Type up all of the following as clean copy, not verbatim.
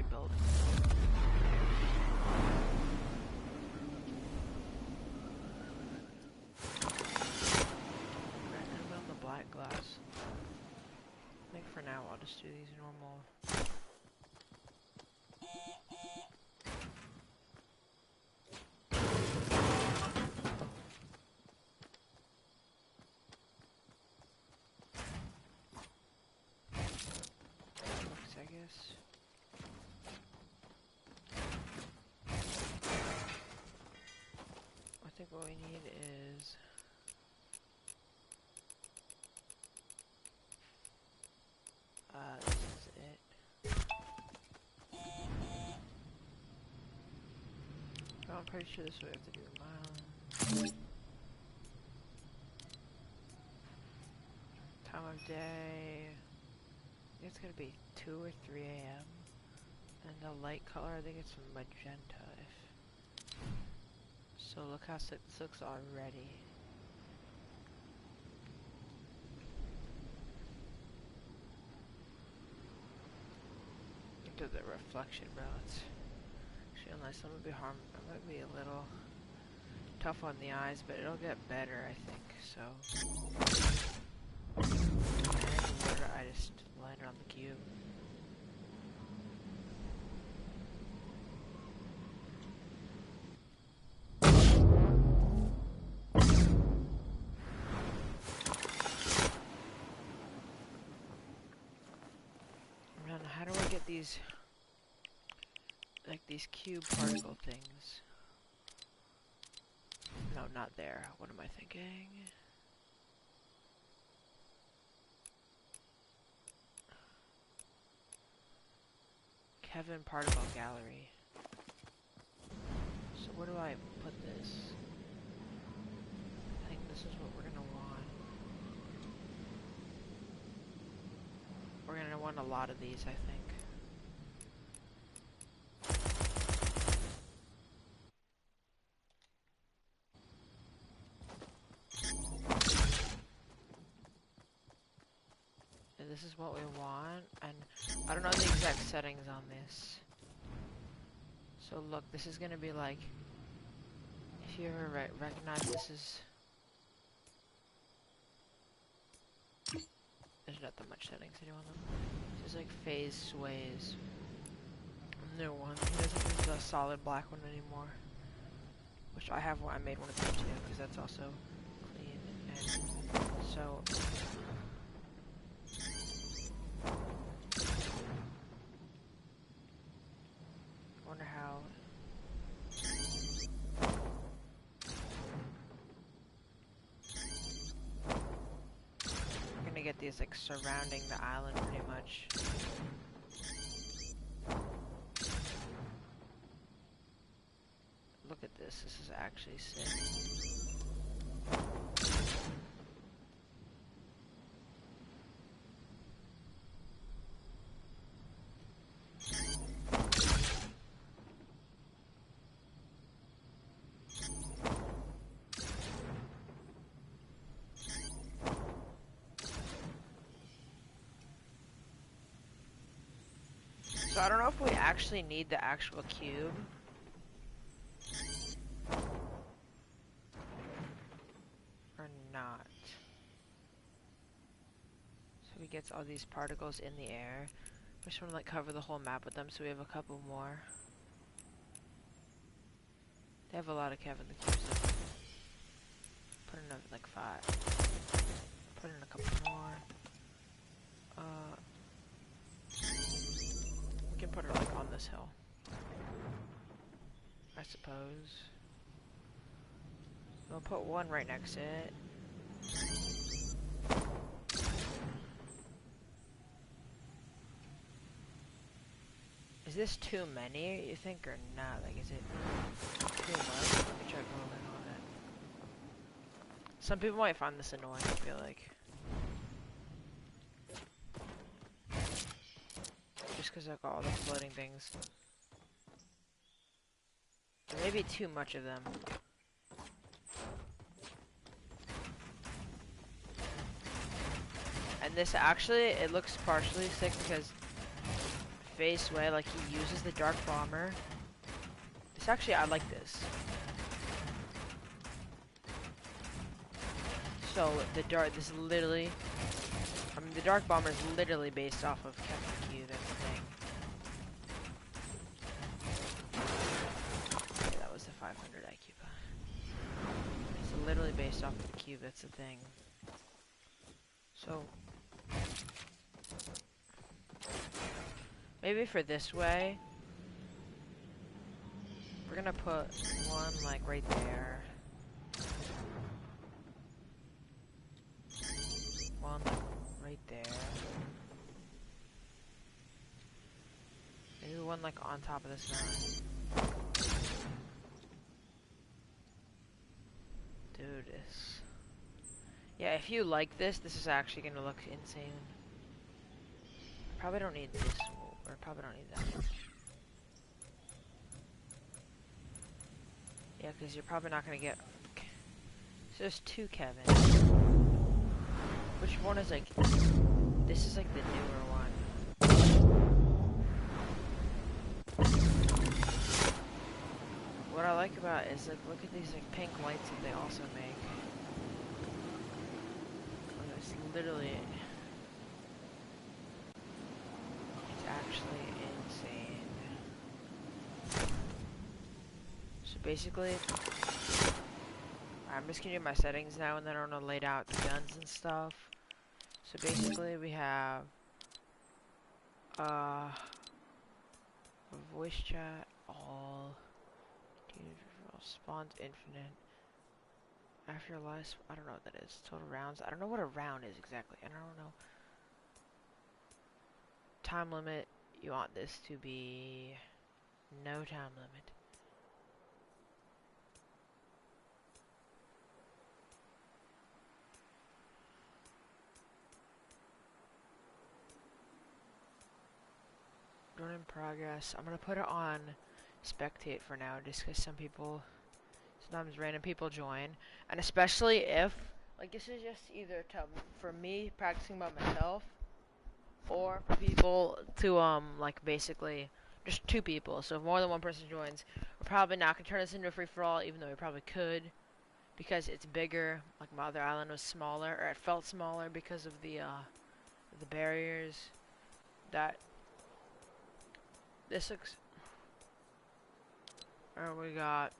rebuild. Right, I'm on the black glass. I think for now I'll just do these normal. I guess. I think what we need is this is it. Oh, I'm pretty sure this is what we have to do a mile. Time of day. It's gonna be 2 or 3 a.m. And the light color, I think it's magenta. So look how sick this looks already. Look at the reflection, bro. It's actually, unless I'm gonna be it might be a little tough on the eyes, but it'll get better, I think. So, and I just landed on the cube. How do I get these, like these cube particle things? No, not there. What am I thinking? Kevin Particle Gallery. So where do I put this? I think this is what we're gonna want. We're gonna want a lot of these, I think. And this is what we want, and I don't know the exact settings on this. So look, this is gonna be like, if you ever recognize this is, there's not that much settings anymore. This is like phase sways. New one. He doesn't use the solid black one anymore. Which I have one. I made one of them too, because that's also clean. And so, I wonder how. We're gonna get these like surrounding the island pretty much. Look at this. This is actually sick. So I don't know if we actually need the actual cube. Or not. So we get all these particles in the air. We just want to like cover the whole map with them, so we have a couple more. They have a lot of Kevin the Cubes. Put in like 5. Put in a couple more. We can put it like on this hill, I suppose. We'll put one right next to it. Is this too many, you think, or not? Like, is it too much? Let me try going on it. Some people might find this annoying, I feel like. Just because I've got all the floating things. There may be too much of them. And this actually, it looks partially sick because phase sway, like he uses the Dark Bomber. This actually, I like this. So the this is literally, I mean, the Dark Bomber is literally based off of Captain Q. That's the thing. Okay, that was the 500 IQ. It's literally based off of Q. That's the thing. So maybe for this way, we're gonna put one like right there. One right there. Maybe one like on top of this mountain. Dude, this. Yeah, if you like this, this is actually gonna look insane. Probably don't need this, or probably don't need that. Yeah, because you're probably not gonna get. So there's two Kevin. Which one is like? This is like the newer one. What I like about it is like, look at these like pink lights that they also make. It's literally. It's actually insane. So basically, I'm just gonna do my settings now, and then I'm gonna lay out the guns and stuff. So basically, we have voice chat all, spawns infinite. After your last, I don't know what that is. Total rounds. I don't know what a round is exactly. I don't know. Time limit. You want this to be no time limit. Run in progress. I'm gonna put it on spectate for now, just because sometimes random people join, and especially if, like, this is just either for me practicing by myself, or for people to like basically just two people. So if more than one person joins, we're probably not gonna turn this into a free for all, even though we probably could, because it's bigger. Like my other island was smaller, or it felt smaller because of the barriers. That this looks. Alright, we got.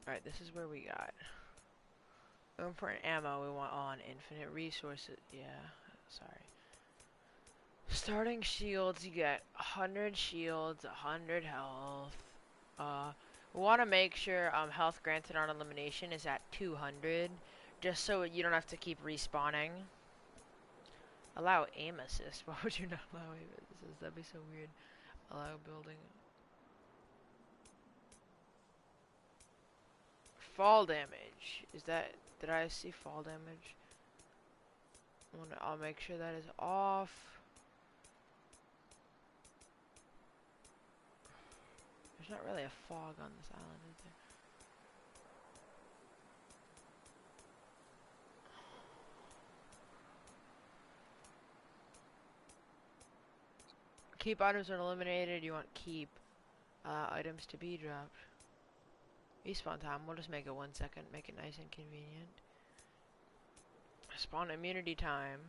Alright, this is where we got. For an ammo, we want on infinite resources. Yeah, sorry. Starting shields, you get 100 shields, 100 health. We want to make sure health granted on elimination is at 200, just so you don't have to keep respawning. Allow aim assist. Why would you not allow aim assist? That'd be so weird. Allow building. Fall damage. Is that? Did I see fall damage? I'll make sure that is off. There's not really a fog on this island, is there? Keep items are eliminated. You want keep items to be dropped. Respawn time. We'll just make it 1 second. Make it nice and convenient. Spawn immunity time.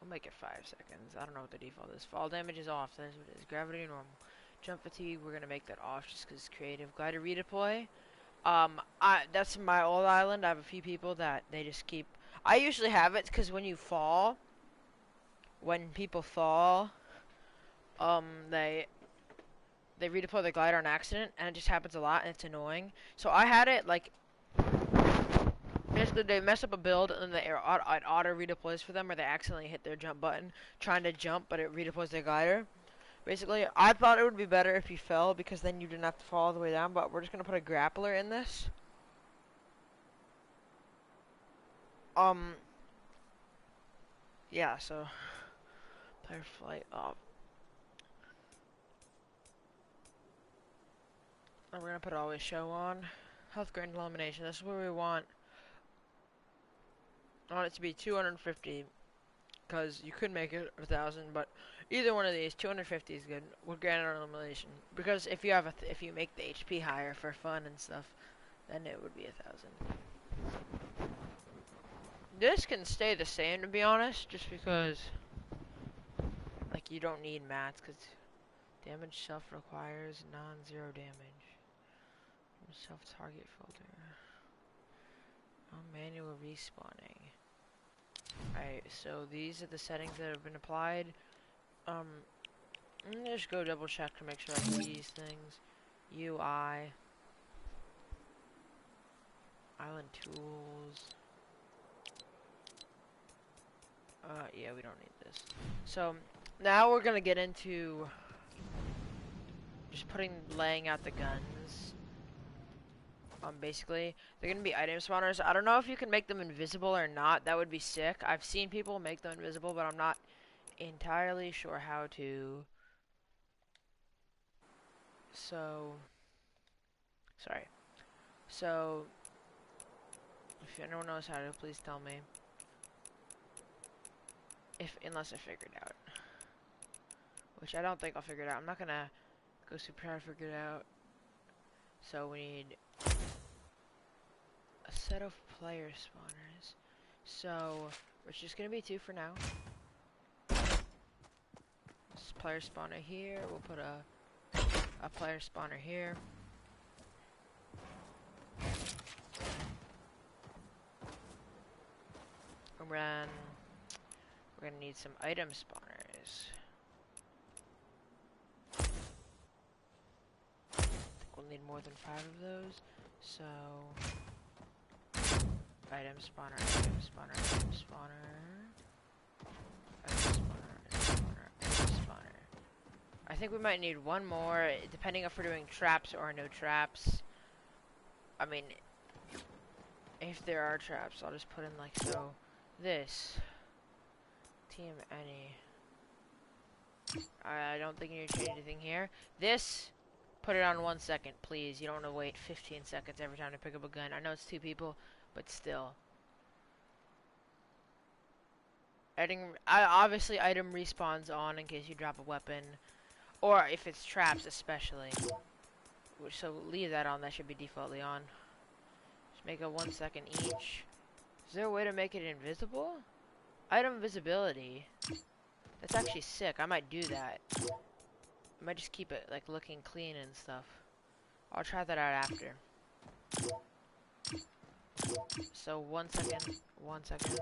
We'll make it 5 seconds. I don't know what the default is. Fall damage is off. That's what it is. Gravity normal. Jump fatigue. We're gonna make that off just because it's creative. Glider redeploy. That's my old island. I have a few people that they just keep. I usually have it because when people fall, they redeploy the glider on accident, and it just happens a lot, and it's annoying. So I had it like. Basically, they mess up a build, and then it auto redeploys for them, or they accidentally hit their jump button trying to jump, but it redeploys their glider. Basically, I thought it would be better if you fell, because then you didn't have to fall all the way down, but we're just going to put a grappler in this. Yeah, so, player flight up. And we're going to put always show on. Health grand elimination, this is where we want I want it to be 250, because you could make it 1,000, but either one of these, 250 is good. We're granted elimination, because if you have if you make the HP higher for fun and stuff, then it would be 1,000. This can stay the same, to be honest, just because, like, you don't need mats, because damage self requires non-zero damage. Self-target filter. Manual respawning. Alright, so these are the settings that have been applied. I'm gonna just go double check to make sure I see these things. UI. Island tools. Yeah, we don't need this. So, now we're gonna get into just laying out the guns. Basically, they're gonna be item spawners. I don't know if you can make them invisible or not. That would be sick. I've seen people make them invisible, but I'm not entirely sure how to. So, sorry. So, if anyone knows how to, please tell me. Unless I figured it out. Which I don't think I'll figure it out. I'm not gonna go super hard to figure it out. So we need a set of player spawners. So, it's just gonna be 2 for now. This player spawner here. We'll put a player spawner here. And then we're gonna need some item spawners. I think we'll need more than 5 of those. So, item spawner, item spawner, item spawner, item spawner, item spawner, item spawner. I think we might need one more, depending if we're doing traps or no traps. I mean, if there are traps, I'll just put in like so. This team any. I don't think you need to change anything here. This, put it on 1 second, please. You don't want to wait 15 seconds every time to pick up a gun. I know it's 2 people, but still. Obviously, item respawns on in case you drop a weapon, or if it's traps, especially. So leave that on. That should be defaultly on. Just make it 1 second each. Is there a way to make it invisible? Item visibility. That's actually sick. I might do that. I might just keep it like looking clean and stuff. I'll try that out after. So 1 second, 1 second,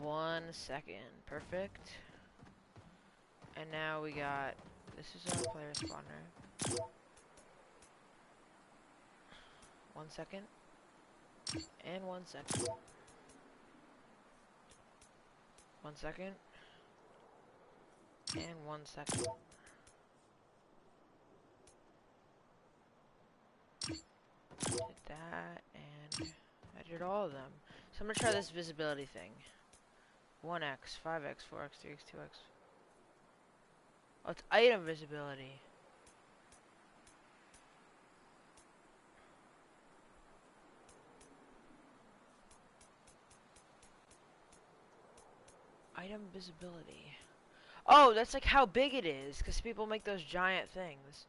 1 second. Perfect. And now we got, this is our player spawner. 1 second. And 1 second. 1 second. And 1 second. Did that, and I did all of them. So I'm gonna try this visibility thing. 1x, 5x, 4x, 3x, 2x. Oh, it's item visibility. Item visibility. Oh, that's like how big it is, because people make those giant things.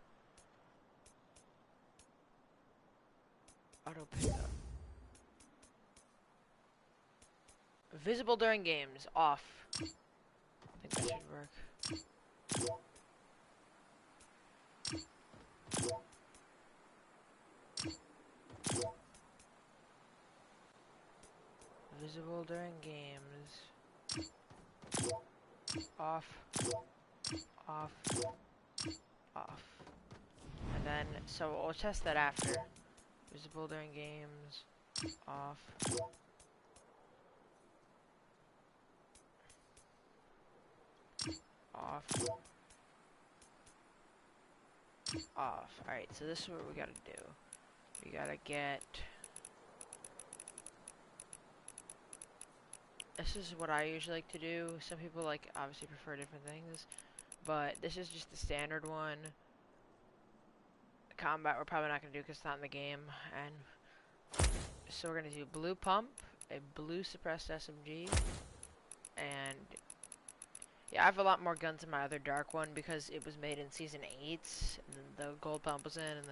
Auto pickup. Visible during games. Off. I think that should work. Visible during games. Off. Off. Off. And then, so we'll test that after. Visible during games. Off. Off. Off. Alright, so this is what we gotta do. We gotta get... This is what I usually like to do. Some people like obviously prefer different things. But this is just the standard one. Combat we're probably not gonna do because it's not in the game. And so we're gonna do blue pump a blue suppressed SMG, and yeah, I have a lot more guns in my other dark one because it was made in Season 8, and then the gold pump was in, and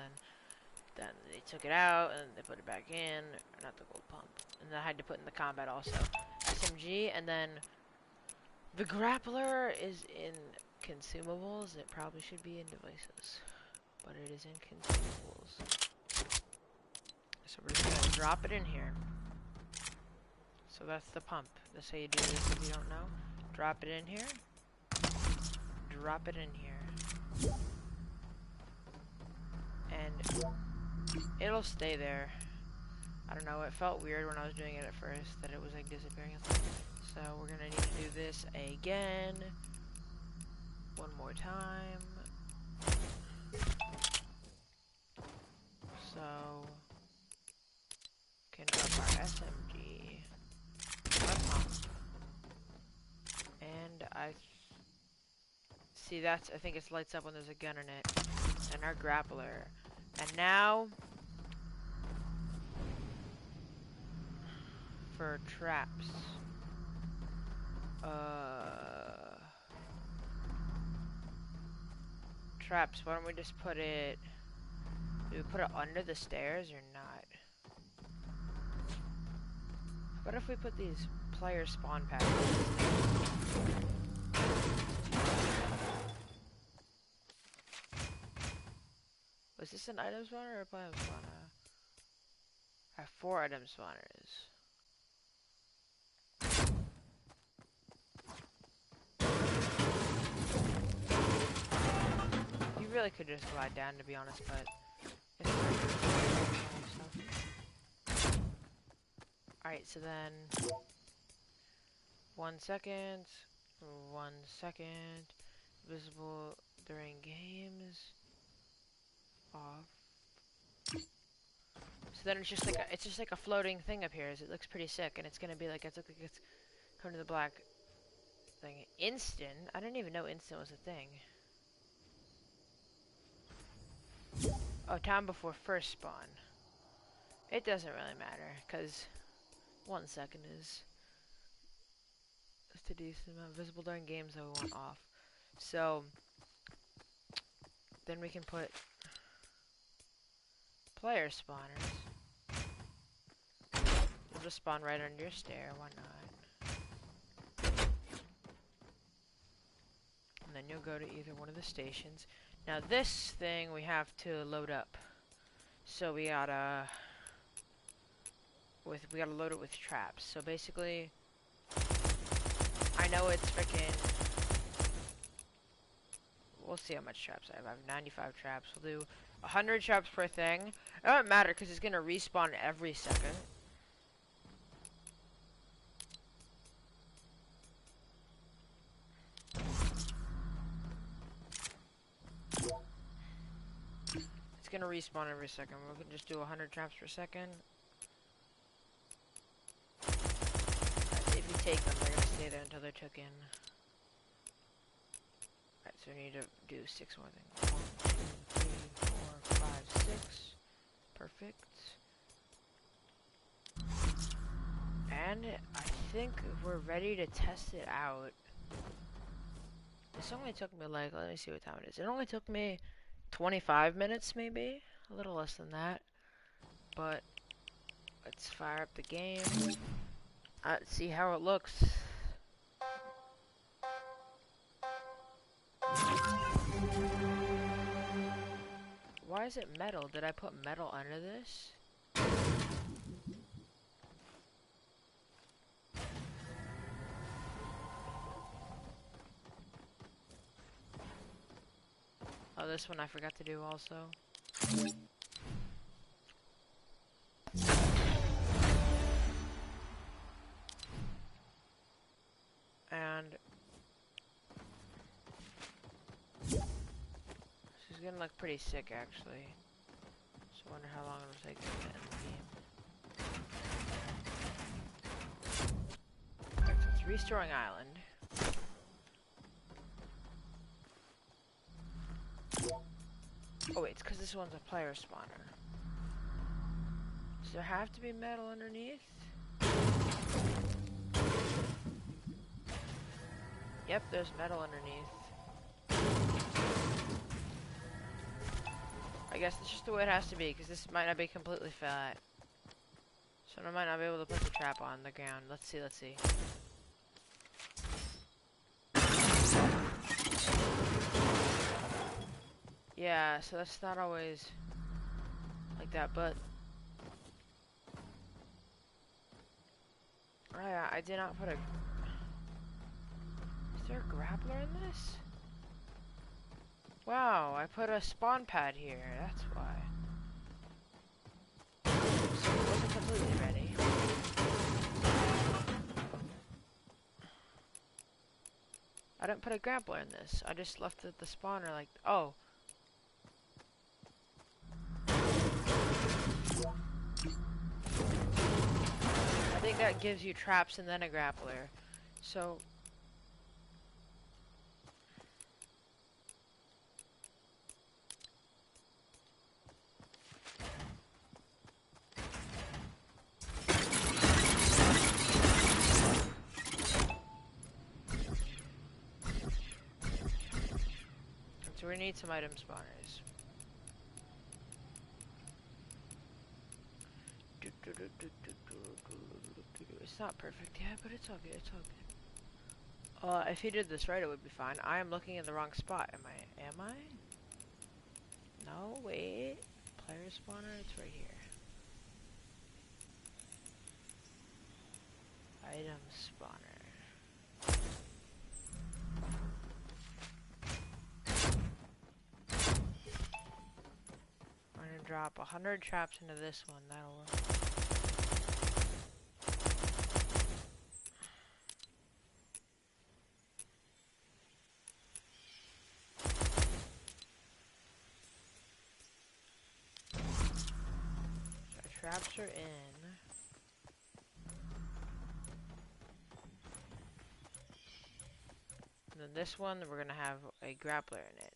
then they took it out, and they put it back in, not the gold pump, and then I had to put in the combat also. SMG, and then the grappler is in consumables. It probably should be in devices, but it is in consumables. So we're just gonna drop it in here. So that's the pump. That's how you do this if you don't know. Drop it in here. Drop it in here. And it'll stay there. I don't know, it felt weird when I was doing it at first that it was like disappearing. So we're gonna need to do this again. One more time. So can up our SMG, our pump, and I see I think it lights up when there's a gun in it, and our grappler, and now for traps. Traps, why don't we just put it, do we put it under the stairs or not? What if we put these player spawn packs? Was this an item spawner or a player spawner? I have 4 item spawners. You really could just glide down, to be honest, but alright, so then 1 second, 1 second, visible during games, off. So then it's just like a floating thing appears. It looks pretty sick, and it's gonna be like it's coming to the black thing. Instant? I didn't even know instant was a thing. Oh, time before first spawn. It doesn't really matter, because 1 second is a decent amount. Visible during games that we want off. So then we can put player spawners. They'll just spawn right under your stair, why not? And then you'll go to either one of the stations. Now this thing we have to load up. So we gotta load it with traps. So basically, I know it's freaking. We'll see how much traps I have. I have 95 traps. We'll do 100 traps per thing. It doesn't matter because it's gonna respawn every second. It's gonna respawn every second. We can just do 100 traps per second. If you take them, they're gonna stay there until they're took in. Alright, so we need to do 6 more things. 1, 2, 3, 4, 5, 6. Perfect. And I think we're ready to test it out. This only took me like, let me see what time it is. It only took me 25 minutes maybe, a little less than that. But let's fire up the game. See how it looks. Why is it metal? Did I put metal under this? Oh, this one I forgot to do also. And she's gonna look pretty sick actually. Just wonder how long it'll take to get in the game. Alright, so it's restoring island. Oh wait, it's because this one's a player spawner. Does there have to be metal underneath? Yep, there's metal underneath. I guess that's just the way it has to be, because this might not be completely flat. So I might not be able to put the trap on the ground. Let's see, let's see. Yeah, so that's not always like that, but I did not put a... Is there a grappler in this? Wow, I put a spawn pad here, that's why. So it wasn't completely ready. I didn't put a grappler in this. I just left the spawner like... Oh. I think that gives you traps and then a grappler. So... So we need some item spawners. It's not perfect yet, but it's all good, it's all good. If he did this right, it would be fine. I am looking in the wrong spot. Am I? No, wait. Player spawner, it's right here. Item spawner. I'm gonna drop 100 traps into this one, that'll work. Traps are in. And then this one, we're gonna have a grappler in it.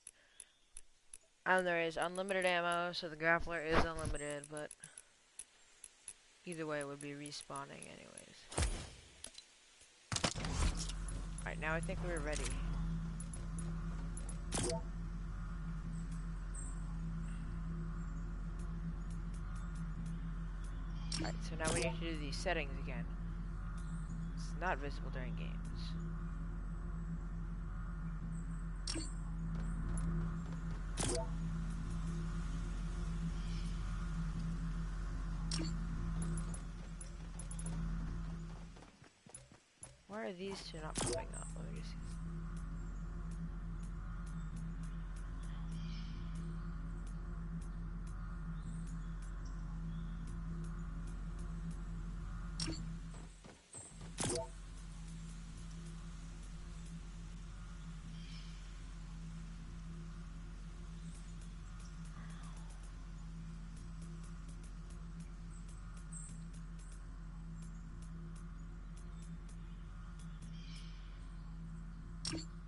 And there is unlimited ammo, so the grappler is unlimited, but either way it would be respawning anyways. Alright, now I think we're ready. Alright, so now we need to do these settings again. It's not visible during games. Why are these two not popping up? Let me just see.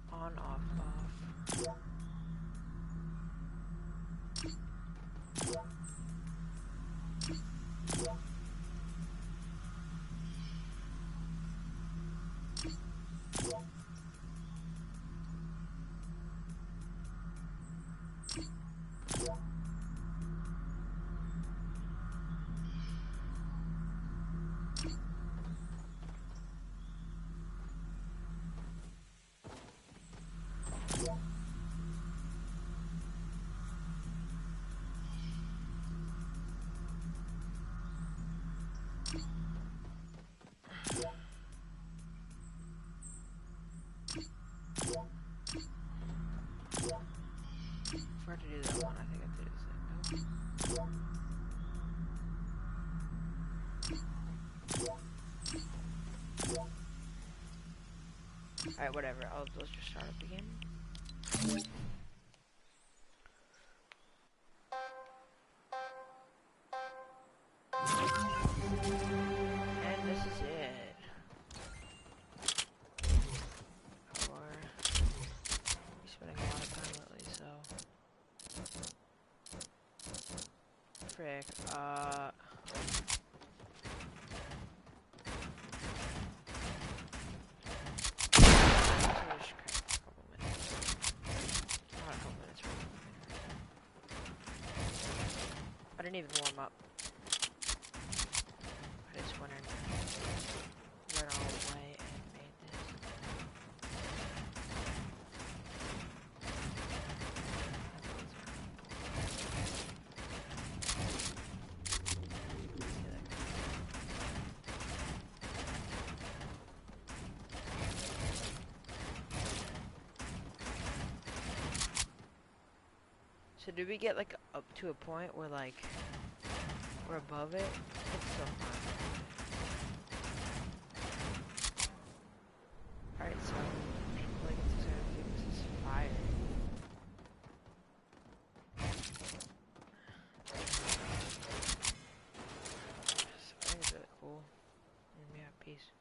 On, off, off. Forgot to do that one. I think I did the same. Nope. Alright, whatever. Let's just start up again. And this is it. We're spending a lot of time lately, so. Frick. didn't even warm up. I just went in right all the way and made this. So do we get like up to a point where like we're above it? It's so fun. Alright, so like it's gonna do this is fire. So I think it's really cool. And we have peace.